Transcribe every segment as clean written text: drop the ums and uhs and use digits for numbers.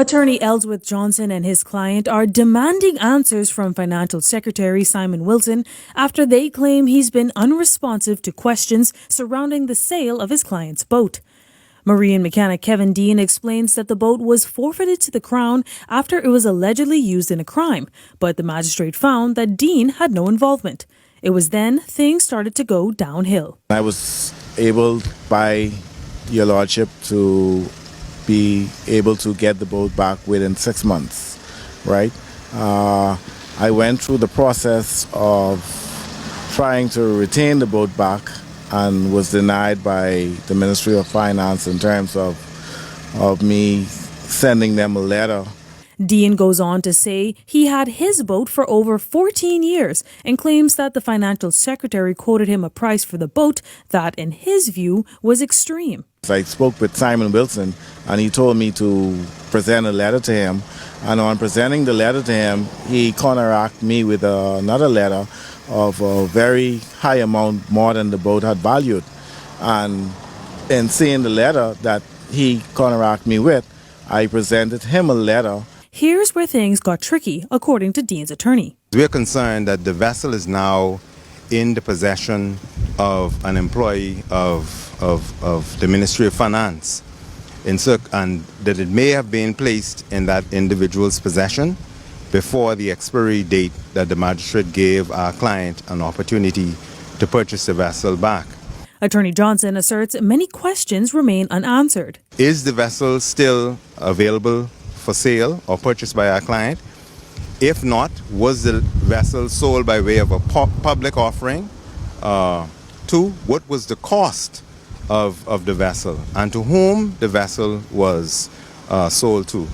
Attorney Ellsworth Johnson and his client are demanding answers from Financial Secretary Simon Wilson after they claim he's been unresponsive to questions surrounding the sale of his client's boat. Marine mechanic Kevin Dean explains that the boat was forfeited to the Crown after it was allegedly used in a crime, but the magistrate found that Dean had no involvement. It was then things started to go downhill. I was able by your lordship to be able to get the boat back within 6 months, right? I went through the process of trying to retain the boat back and was denied by the Ministry of Finance in terms of me sending them a letter. Dean goes on to say he had his boat for over 14 years and claims that the financial secretary quoted him a price for the boat that, in his view, was extreme. I spoke with Simon Wilson and he told me to present a letter to him, and on presenting the letter to him, he counteracted me with another letter of a very high amount more than the boat had valued. And in seeing the letter that he counteracted me with, I presented him a letter. Here's where things got tricky, according to Dean's attorney. We're concerned that the vessel is now in the possession of an employee of the Ministry of Finance, and that it may have been placed in that individual's possession before the expiry date that the magistrate gave our client an opportunity to purchase the vessel back. Attorney Johnson asserts many questions remain unanswered. Is the vessel still available for sale or purchased by our client? If not, was the vessel sold by way of a public offering? Two, what was the cost of the vessel and to whom the vessel was sold to?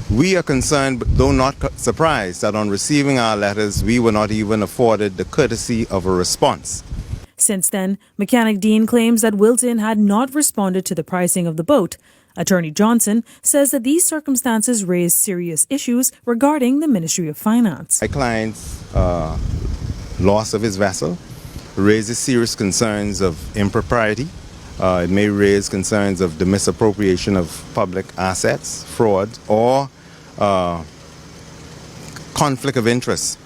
We are concerned, but though not surprised, that on receiving our letters, we were not even afforded the courtesy of a response. Since then, Mechanic Dean claims that Wilson had not responded to the pricing of the boat. Attorney Johnson says that these circumstances raise serious issues regarding the Ministry of Finance. My client's loss of his vessel raises serious concerns of impropriety. It may raise concerns of the misappropriation of public assets, fraud, or conflict of interest.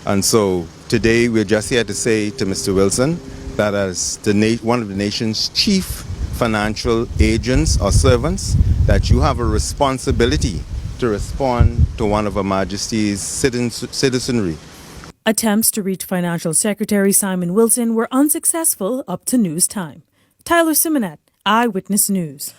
And so today we're just here to say to Mr. Wilson that as one of the nation's chief financial agents or servants, that you have a responsibility to respond to one of Her Majesty's citizenry. Attempts to reach Financial Secretary Simon Wilson were unsuccessful up to news time. Tyler Simonet, Eyewitness News.